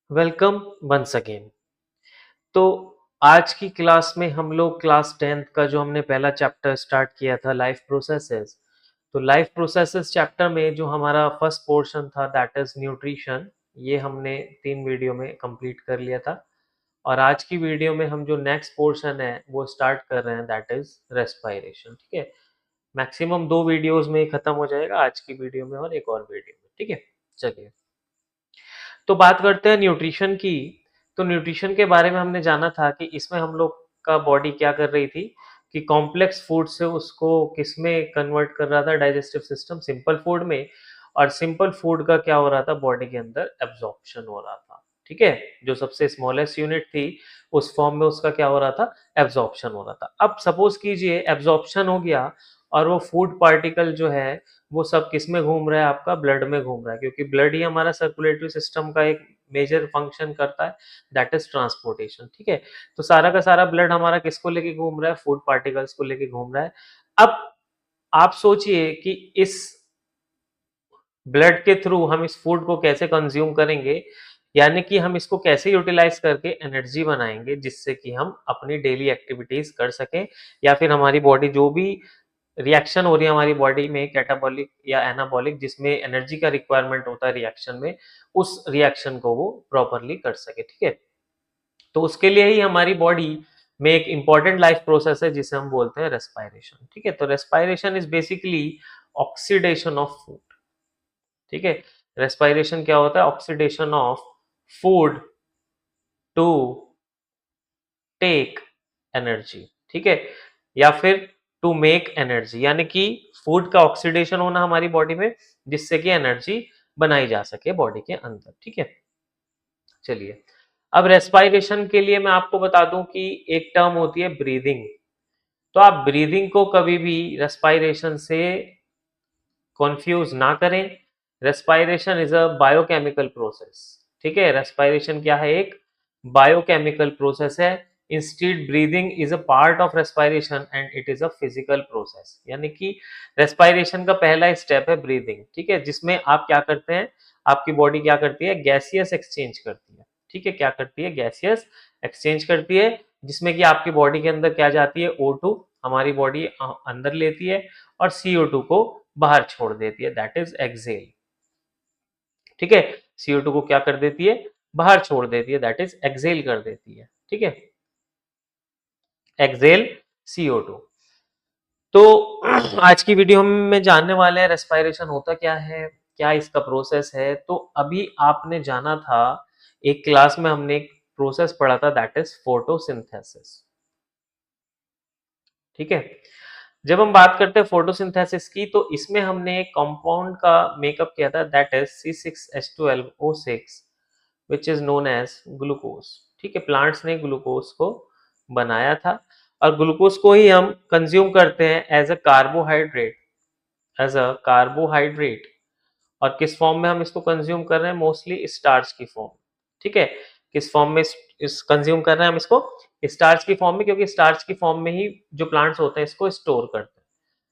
Welcome once again. तो आज की क्लास में हम लोग क्लास 10th का जो हमने पहला चैप्टर स्टार्ट किया था लाइफ प्रोसेसेस। तो लाइफ प्रोसेसेस चैप्टर में जो हमारा फर्स्ट पोर्शन था दैट इज न्यूट्रिशन, ये हमने 3 वीडियो में कंप्लीट कर लिया था। और आज की वीडियो में हम जो नेक्स्ट पोर्शन है वो स्टार्ट कर रहे हैं दैट इज रेस्पायरेशन। ठीक है, मैक्सिमम 2 वीडियोस में ही खत्म हो जाएगा, आज की वीडियो में और एक और वीडियो में। ठीक है, चलिए तो बात करते हैं न्यूट्रिशन की। तो न्यूट्रिशन के बारे में हमने जाना था कि इसमें हम लोग का बॉडी क्या कर रही थी कि कॉम्प्लेक्स फूड से उसको किस में कन्वर्ट कर रहा था, डाइजेस्टिव सिस्टम सिंपल फूड में। और सिंपल फूड का क्या हो रहा था, बॉडी के अंदर एब्जॉर्प्शन हो रहा था। ठीक है, जो सबसे स्मॉलेस्ट यूनिट थी उस फॉर्म में उसका क्या हो रहा था, एब्जॉर्प्शन हो रहा था। अब सपोज कीजिए एब्जॉर्प्शन हो गया और वो फूड पार्टिकल जो है वो सब किस में घूम रहा है, आपका ब्लड में घूम रहा है, क्योंकि ब्लड ही हमारा सर्कुलेटरी सिस्टम का एक मेजर फंक्शन करता है, दैट इज ट्रांसपोर्टेशन। ठीक है, तो सारा का सारा ब्लड हमारा किसको लेके घूम रहा है, फूड पार्टिकल्स को लेके घूम रहा है। अब आप सोचिए कि इस ब्लड के थ्रू हम इस फूड को कैसे कंज्यूम करेंगे, यानी कि हम इसको कैसे यूटिलाइज करके एनर्जी बनाएंगे जिससे कि हम अपनी डेली एक्टिविटीज कर सकें, या फिर हमारी बॉडी जो भी रिएक्शन हो रही है हमारी बॉडी में कैटाबॉलिक या एनाबॉलिक जिसमें एनर्जी का रिक्वायरमेंट होता है रिएक्शन में, उस रिएक्शन को वो प्रॉपरली कर सके। ठीक है, तो उसके लिए ही हमारी बॉडी में एक इंपॉर्टेंट लाइफ प्रोसेस है जिसे हम बोलते हैं रेस्पायरेशन। ठीक है, तो respiration is basically oxidation of food. ठीक है, रेस्पायरेशन क्या होता है, oxidation of food to take energy. ठीक है, या फिर टू मेक एनर्जी, यानी कि फूड का ऑक्सीडेशन होना हमारी बॉडी में जिससे कि एनर्जी बनाई जा सके बॉडी के अंदर। ठीक है, चलिए अब रेस्पायरेशन के लिए मैं आपको बता दूं कि एक टर्म होती है ब्रीदिंग। तो आप ब्रीदिंग को कभी भी रेस्पायरेशन से कंफ्यूज ना करें। Respiration is a biochemical process. ठीक है, रेस्पायरेशन क्या है, एक बायोकेमिकल प्रोसेस है। Instead breathing is a part of respiration and it is a physical process, यानी कि रेस्पायरेशन का पहला स्टेप है ब्रीदिंग। ठीक है, जिसमें आप क्या करते हैं, आपकी बॉडी क्या करती है, गैसियस एक्सचेंज करती है। ठीक है, क्या करती है, गैसियस एक्सचेंज करती है, जिसमें कि आपकी बॉडी के अंदर क्या जाती है, O2 हमारी बॉडी अंदर लेती है और CO2 को बाहर छोड़ देती है, दैट इज एक्सेल। ठीक है, CO2 को क्या कर देती है, बाहर छोड़ देती है, दैट इज एक्सेल कर देती है। ठीक है, एक्सेल CO2। तो आज की वीडियो में जानने वाले हैं रेस्पायरेशन होता क्या है, क्या इसका प्रोसेस है। तो अभी आपने जाना था, एक क्लास में हमने एक प्रोसेस पढ़ा था दैट इज फोटोसिंथेसिस। ठीक है, जब हम बात करते हैं फोटोसिंथेसिस की तो इसमें हमने एक कंपाउंड का मेकअप किया था that is C6H12O6 which is known as glucose. ठीक है, प्लांट्स ने ग्लूकोज को बनाया था और ग्लूकोज को ही हम कंज्यूम करते हैं as a carbohydrate, as a carbohydrate. और किस फॉर्म में हम इसको कंज्यूम कर रहे हैं, मोस्टली स्टार्च की फॉर्म। ठीक है, किस फॉर्म में इस कंज्यूम कर रहे हैं हम इसको, स्टार्च की फॉर्म में, क्योंकि स्टार्च की फॉर्म में ही जो प्लांट्स होते हैं इसको स्टोर करते हैं।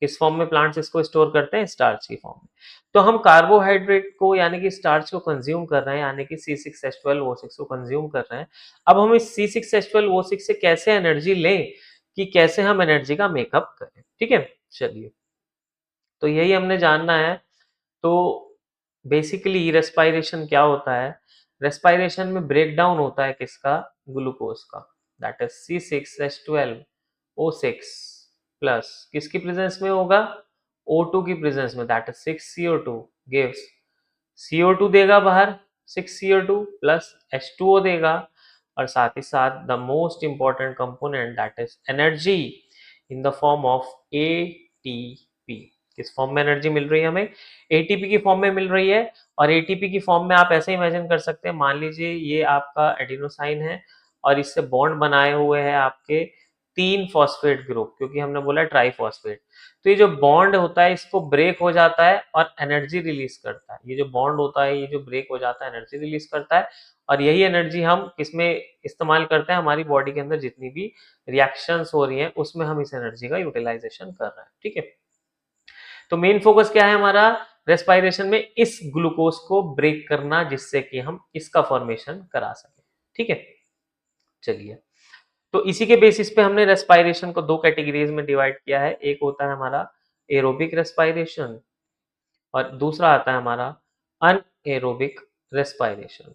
किस फॉर्म में प्लांट्स इसको स्टोर करते हैं, स्टार्च की फॉर्म में। तो हम कार्बोहाइड्रेट को यानी कि स्टार्च को कंज्यूम कर रहे हैं, यानी कि C6H12O6 को कंज्यूम कर रहे हैं। अब हम इस C6H12O6 से कैसे एनर्जी लें, कि कैसे हम एनर्जी का मेकअप करें। ठीक है, चलिए तो यही हमने जानना है। तो बेसिकली रेस्पायरेशन क्या होता है, रेस्पायरेशन में ब्रेक डाउन होता है किसका, ग्लूकोज का, दैट इज C6H12O6 प्लस किसकी प्रेजेंस में होगा, O2 की प्रेजेंस में, that is 6CO2 gives CO2 देगा बाहर, 6CO2 प्लस H2O देगा, और साथ ही साथ the most important component that is energy in the form of ATP। किस फॉर्म में एनर्जी मिल रही है हमें, ATP की फॉर्म में मिल रही है। और ATP की फॉर्म में आप ऐसे इमेजिन कर सकते हैं, मान लीजिए ये आपका एडिनोसाइन है और इससे बॉन्ड बनाए हुए हैं आपके 3 फॉस्फेट ग्रुप, क्योंकि हमने बोला ट्राइफॉस्फेट। तो ये जो बॉन्ड होता है इसको ब्रेक हो जाता है और एनर्जी रिलीज करता है। ये जो बॉन्ड होता है ये जो ब्रेक हो जाता है एनर्जी रिलीज करता है, और यही एनर्जी हम किसमें इस्तेमाल करते हैं, हमारी बॉडी के अंदर जितनी भी रिएक्शंस हो रही हैं उसमें हम इस एनर्जी का यूटिलाइजेशन कर रहे हैं। ठीक है, तो मेन फोकस क्या है हमारा, रेस्पायरेशन में इस ग्लूकोज को ब्रेक करना जिससे कि हम इसका फॉर्मेशन करा सके। ठीक है, चलिए, तो इसी के बेसिस पे हमने रेस्पायरेशन को दो कैटेगरीज में डिवाइड किया है। एक होता है हमारा एरोबिक रेस्पायरेशन और दूसरा आता है हमारा अनएरोबिक रेस्पायरेशन।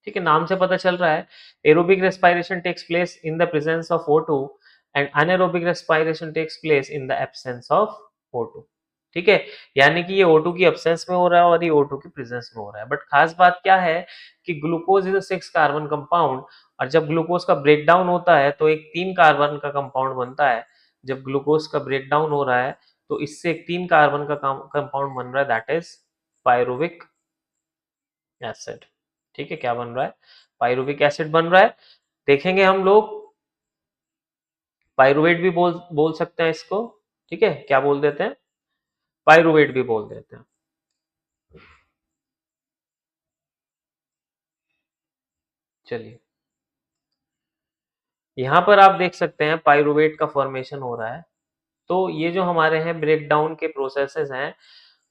ठीक है, नाम से पता चल रहा है aerobic respiration takes place in the presence of O2 and anaerobic respiration takes place in the absence of O2। ठीक है, यानी कि ये O2 की एब्सेंस में हो रहा है और ये O2 की प्रेजेंस में हो रहा है। बट खास बात क्या है कि glucose is a 6 carbon compound और जब ग्लूकोज का ब्रेकडाउन होता है तो एक 3 कार्बन का कंपाउंड बनता है। जब ग्लूकोज का ब्रेकडाउन हो रहा है तो इससे एक 3 कार्बन का कंपाउंड बन रहा है, दैट इज पायरुविक एसिड। ठीक है, क्या बन रहा है? पायरुविक एसिड बन रहा है। देखेंगे हम लोग पायरुवेट भी बोल सकते हैं इसको। ठीक है, क्या बोल देते हैं? पायरुवेट भी बोल देते हैं। चलिए, यहां पर आप देख सकते हैं पायरुवेट का फॉर्मेशन हो रहा है। तो ये जो हमारे हैं ब्रेकडाउन के प्रोसेसेस हैं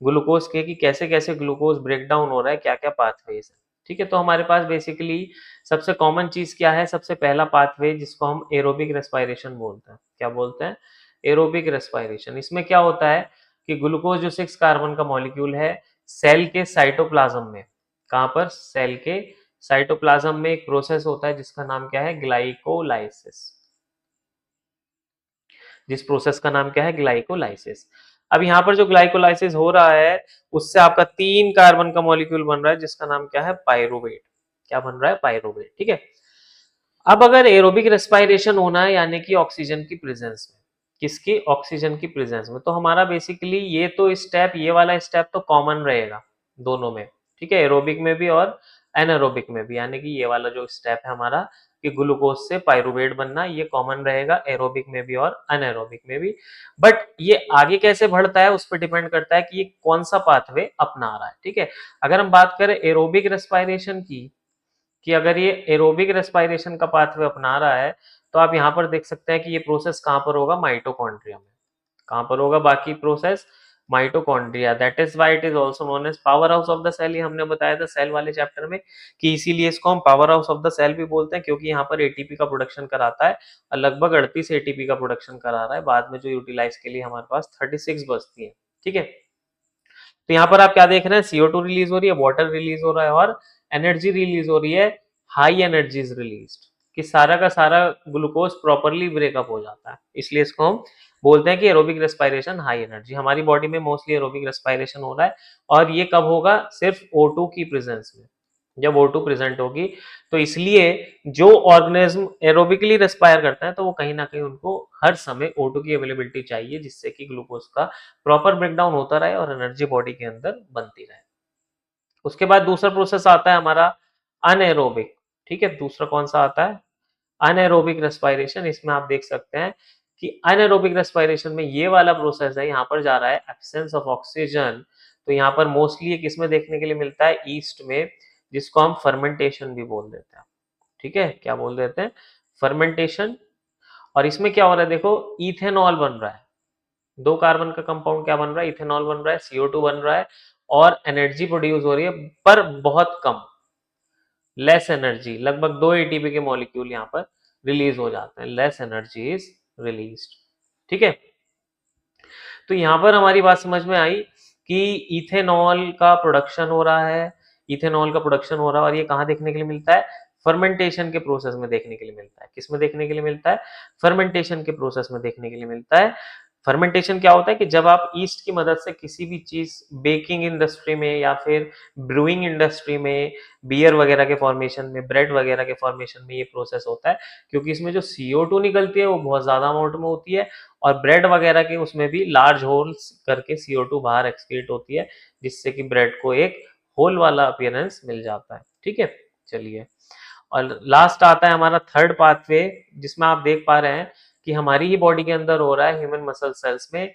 ग्लूकोज के, कि कैसे कैसे ग्लूकोज ब्रेकडाउन हो रहा है, क्या क्या पाथवेज है। ठीक है, तो हमारे पास बेसिकली सबसे कॉमन चीज क्या है? सबसे पहला पाथवे जिसको हम एरोबिक रेस्पायरेशन बोलते हैं। क्या बोलते हैं? Aerobic respiration. इसमें क्या होता है कि ग्लूकोज जो 6 कार्बन का मॉलिक्यूल है सेल के साइटोप्लाज्म में, कहां पर? सेल के साइटोप्लाज्म में एक प्रोसेस होता है जिसका नाम क्या है? ग्लाइकोलाइसिस। जिस प्रोसेस का नाम क्या है? ग्लाइकोलाइसिस। अब यहाँ पर जो ग्लाइकोलाइसिस हो रहा है उससे आपका 3 कार्बन का मॉलिक्यूल बन रहा है जिसका नाम क्या है? पायरुवेट। क्या बन रहा है? पायरुवेट। ठीक है, अब अगर एरोबिक रेस्पायरेशन होना है यानी कि ऑक्सीजन की प्रेजेंस में, किसकी? ऑक्सीजन की प्रेजेंस में, तो हमारा बेसिकली ये तो स्टेप, ये वाला स्टेप तो कॉमन रहेगा दोनों में। ठीक है, एरोबिक में भी और एनारोबिक में भी, यानी कि ये वाला जो स्टेप है हमारा कि ग्लूकोज से पायरुवेट बनना, ये कॉमन रहेगा एरोबिक में भी और अनएरोबिक में भी। बट ये आगे कैसे बढ़ता है उस पर डिपेंड करता है कि ये कौन सा पाथवे अपना रहा है। ठीक है, अगर हम बात करें एरोबिक रेस्पायरेशन की, कि अगर ये एरोबिक रेस्पायरेशन का पाथवे अपना रहा है तो आप यहां पर देख सकते हैं कि ये प्रोसेस कहां पर होगा? माइटोकॉन्ड्रिया में। कहां पर होगा बाकी process? Mitochondria. That is why it is also known as powerhouse of the cell. ये हमने बताया था सेल वाले चैप्टर में कि इसीलिए इसको हम powerhouse of the cell भी बोलते हैं, क्योंकि यहाँ पर एटीपी का प्रोडक्शन कराता है और लगभग 38 एटीपी का प्रोडक्शन करा रहा है। बाद में जो यूटिलाइज के लिए हमारे पास 36 बचती है। ठीक है, तो यहाँ पर आप क्या देख रहे हैं? CO2 रिलीज हो रही है, वाटर रिलीज हो रहा है और एनर्जी रिलीज हो रही है, हाई एनर्जी इज रिलीज्ड, कि सारा का सारा ग्लूकोज प्रॉपरली ब्रेकअप हो जाता है। इसलिए इसको हम बोलते हैं कि एरोबिक रेस्पायरेशन हाई एनर्जी। हमारी बॉडी में मोस्टली एरोबिक रेस्पायरेशन हो रहा है और ये कब होगा? सिर्फ O2 की प्रेजेंस में, जब O2 प्रेजेंट होगी। तो इसलिए जो ऑर्गेनिज्म एरोबिकली रेस्पायर करता है तो वो कहीं ना कहीं उनको हर समय O2 की अवेलेबिलिटी चाहिए जिससे कि ग्लूकोज का प्रॉपर ब्रेकडाउन होता रहे और एनर्जी बॉडी के अंदर बनती रहे। उसके बाद दूसरा प्रोसेस आता है हमारा अनएरोबिक। ठीक है, दूसरा कौन सा आता है? Anaerobic respiration. इसमें आप देख सकते हैं कि अनएरोबिक रेस्पायरेशन में ये वाला प्रोसेस है, यहाँ पर जा रहा है एब्सेंस ऑफ ऑक्सीजन। तो यहाँ पर मोस्टली ये किसमें देखने के लिए मिलता है? ईस्ट में, जिसको हम फर्मेंटेशन भी बोल देते हैं। ठीक है, क्या बोल देते हैं? फर्मेंटेशन। और इसमें क्या हो रहा है? देखो, इथेनॉल बन रहा है। 2 कार्बन का कंपाउंड क्या बन रहा है? इथेनॉल बन रहा है, CO2 बन रहा है और एनर्जी प्रोड्यूस हो रही है पर बहुत कम, लेस एनर्जी। लगभग 2 एटीपी के मॉलिक्यूल यहाँ पर रिलीज हो जाते हैं, लेस एनर्जी इज रिलीज्ड। ठीक है, तो यहाँ पर हमारी बात समझ में आई कि इथेनॉल का प्रोडक्शन हो रहा है, इथेनॉल का प्रोडक्शन हो रहा है और ये कहाँ देखने के लिए मिलता है? फर्मेंटेशन के प्रोसेस में देखने के लिए मिलता है। किस में देखने के लिए मिलता है? फर्मेंटेशन के प्रोसेस में देखने के लिए मिलता है। फर्मेंटेशन क्या होता है कि जब आप ईस्ट की मदद से किसी भी चीज बेकिंग इंडस्ट्री में या फिर ब्रूइंग इंडस्ट्री में, बियर वगैरह के फॉर्मेशन में, ब्रेड वगैरह के फॉर्मेशन में ये प्रोसेस होता है, क्योंकि इसमें जो CO2 निकलती है वो बहुत ज्यादा अमाउंट में होती है और ब्रेड वगैरह के उसमें भी लार्ज होल्स करके CO2 बाहर एक्सक्रीट होती है, जिससे कि ब्रेड को एक होल वाला अपीयरेंस मिल जाता है। ठीक है, चलिए, और लास्ट आता है हमारा थर्ड पाथवे, जिसमें आप देख पा रहे हैं कि हमारी ही बॉडी के अंदर हो रहा है ह्यूमन मसल सेल्स में।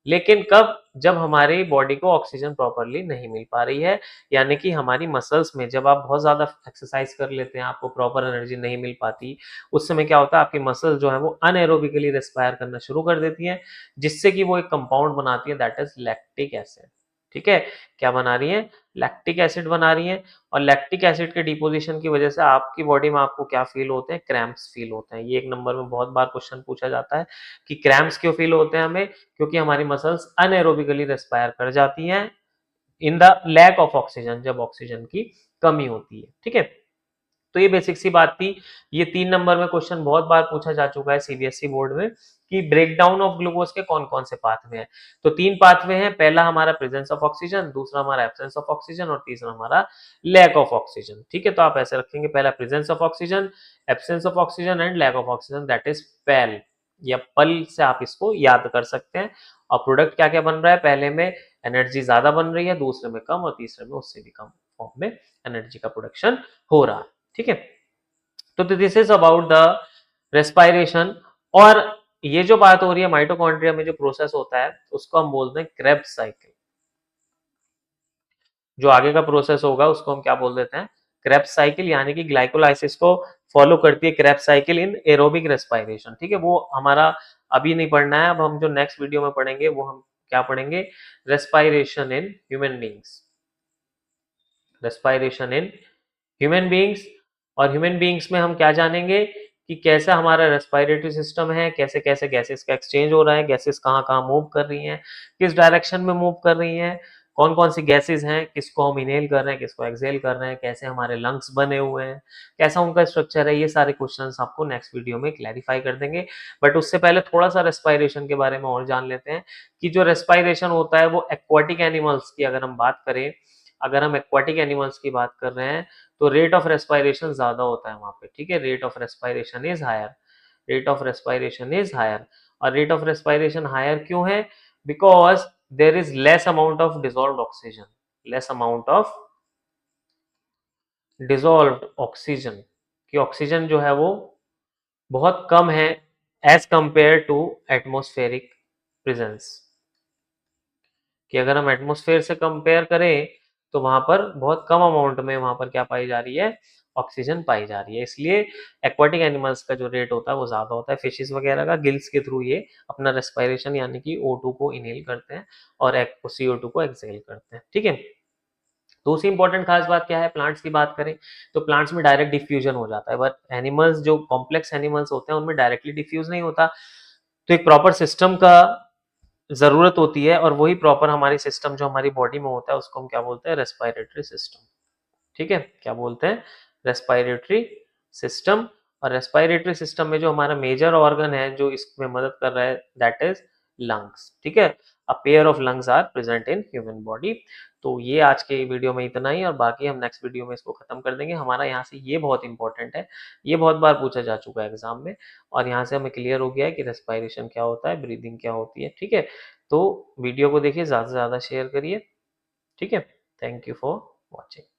लेकिन कब? जब हमारी बॉडी को ऑक्सीजन प्रॉपरली नहीं मिल पा रही है, यानी कि हमारी मसल्स में जब आप बहुत ज्यादा एक्सरसाइज कर लेते हैं, आपको प्रॉपर एनर्जी नहीं मिल पाती, उस समय क्या होता है? आपकी मसल्स जो है वो अनएरोबिकली रेस्पायर करना शुरू कर देती हैं, जिससे कि वो एक कंपाउंड बनाती है, दैट इज लैक्टिक एसिड। ठीक है, क्या बना रही है, लैक्टिक एसिड बना रही है। और लैक्टिक एसिड के डिपोजिशन की वजह से आपकी बॉडी में आपको क्या फील होते हैं, क्रैम्प्स फील होते हैं। ये एक नंबर में बहुत बार क्वेश्चन पूछा जाता है कि क्रैम्प्स क्यों फील होते हैं हमें, क्योंकि हमारी मसल्स अनएरोबिकली रेस्पायर कर जाती हैं in the lack of oxygen, जब ऑक्सीजन की कमी होती है। ठीक है, तो ये बेसिक सी बात थी। ये 3 नंबर में क्वेश्चन बहुत बार पूछा जा चुका है सीबीएसई बोर्ड में कि ब्रेक डाउन ऑफ ग्लूकोज के कौन कौन से पाथवे हैं। तो 3 पाथवे हैं, पहला हमारा प्रेजेंस ऑफ ऑक्सीजन, दूसरा हमारा एब्सेंस ऑफ ऑक्सीजन और तीसरा हमारा लैक ऑफ ऑक्सीजन। ठीक है, तो आप ऐसे रखेंगे, पहला presence of oxygen, absence of oxygen and lack of oxygen, that is पेल या पल से आप इसको याद कर सकते हैं। और प्रोडक्ट क्या क्या बन रहा है, पहले में एनर्जी ज्यादा बन रही है, दूसरे में कम और तीसरे में उससे भी कम फॉर्म में एनर्जी का प्रोडक्शन हो रहा है। ठीक है, तो this is about the respiration. और ये जो बात हो रही है माइटोकॉन्ड्रिया में जो प्रोसेस होता है उसको हम बोलते हैं क्रेब्स साइकिल। जो आगे का प्रोसेस होगा उसको हम क्या बोल देते हैं, क्रेब्स साइकिल, यानी कि ग्लाइकोलाइसिस को फॉलो करती है Krebs cycle in aerobic respiration. ठीक है, वो हमारा अभी नहीं पढ़ना है, अब हम जो नेक्स्ट वीडियो में पढ़ेंगे वो हम क्या पढ़ेंगे, respiration in human beings, respiration in human beings. और ह्यूमन बींग्स में हम क्या जानेंगे कि कैसा हमारा रेस्पिरेटरी सिस्टम है, कैसे कैसे गैसेस का एक्सचेंज हो रहा है, गैसेस कहाँ कहाँ मूव कर रही हैं, किस डायरेक्शन में मूव कर रही हैं, कौन कौन सी गैसेस हैं, किसको हम इनहेल कर रहे हैं, किसको एक्सहेल कर रहे हैं, कैसे हमारे लंग्स बने हुए हैं, कैसा उनका स्ट्रक्चर है। ये सारे क्वेश्चंस आपको नेक्स्ट वीडियो में क्लैरिफाई कर देंगे। बट उससे पहले थोड़ा सा रेस्पिरेशन के बारे में और जान लेते हैं कि जो रेस्पिरेशन होता है वो एक्वाटिक एनिमल्स की अगर हम बात करें, अगर हम एक्वाटिक एनिमल्स की बात कर रहे हैं तो रेट ऑफ रेस्पायरेशन ज्यादा होता है वहां पे। ठीक है, rate of respiration is higher, rate of respiration is higher. और रेट ऑफ रेस्पायरेशन हायर क्यों है, because there is less amount of dissolve oxygen, less amount of dissolve oxygen, कि ऑक्सीजन जो है वो बहुत कम है as compare to atmospheric presence. कि अगर हम एटमॉस्फेयर से कंपेयर करें तो वहां पर बहुत कम अमाउंट में वहां पर क्या पाई जा रही है, ऑक्सीजन पाई जा रही है। इसलिए एक्वाटिक एनिमल्स का जो रेट होता है वो ज्यादा होता है। फिशेस वगैरह का गिल्स के थ्रू ये अपना रेस्पिरेशन यानी कि O2 को इनहेल करते हैं और CO2 को एक्सहेल करते हैं। ठीक है, दूसरी इंपॉर्टेंट खास बात क्या है, प्लांट्स की बात करें तो प्लांट्स में डायरेक्ट डिफ्यूजन हो जाता है, बट एनिमल्स जो कॉम्प्लेक्स एनिमल्स होते हैं उनमें डायरेक्टली डिफ्यूज नहीं होता। तो एक प्रॉपर सिस्टम का जरूरत होती है, और वही प्रॉपर हमारी सिस्टम जो हमारी बॉडी में होता है उसको हम क्या बोलते हैं, रेस्पिरेटरी सिस्टम। ठीक है, क्या बोलते हैं, रेस्पिरेटरी सिस्टम। और रेस्पिरेटरी सिस्टम में जो हमारा मेजर ऑर्गन है जो इसमें मदद कर रहा है, दैट इज लंग्स। ठीक है, a pair of lungs are present in human body. तो ये आज के वीडियो में इतना ही, और बाकी हम नेक्स्ट वीडियो में इसको खत्म कर देंगे। हमारा यहाँ से ये बहुत इंपॉर्टेंट है, ये बहुत बार पूछा जा चुका है एग्जाम में, और यहाँ से हमें क्लियर हो गया है कि रेस्पिरेशन क्या होता है, ब्रीदिंग क्या होती है। ठीक है, तो वीडियो को देखिए, ज्यादा से ज्यादा शेयर करिए। ठीक है, थैंक यू फॉर वॉचिंग।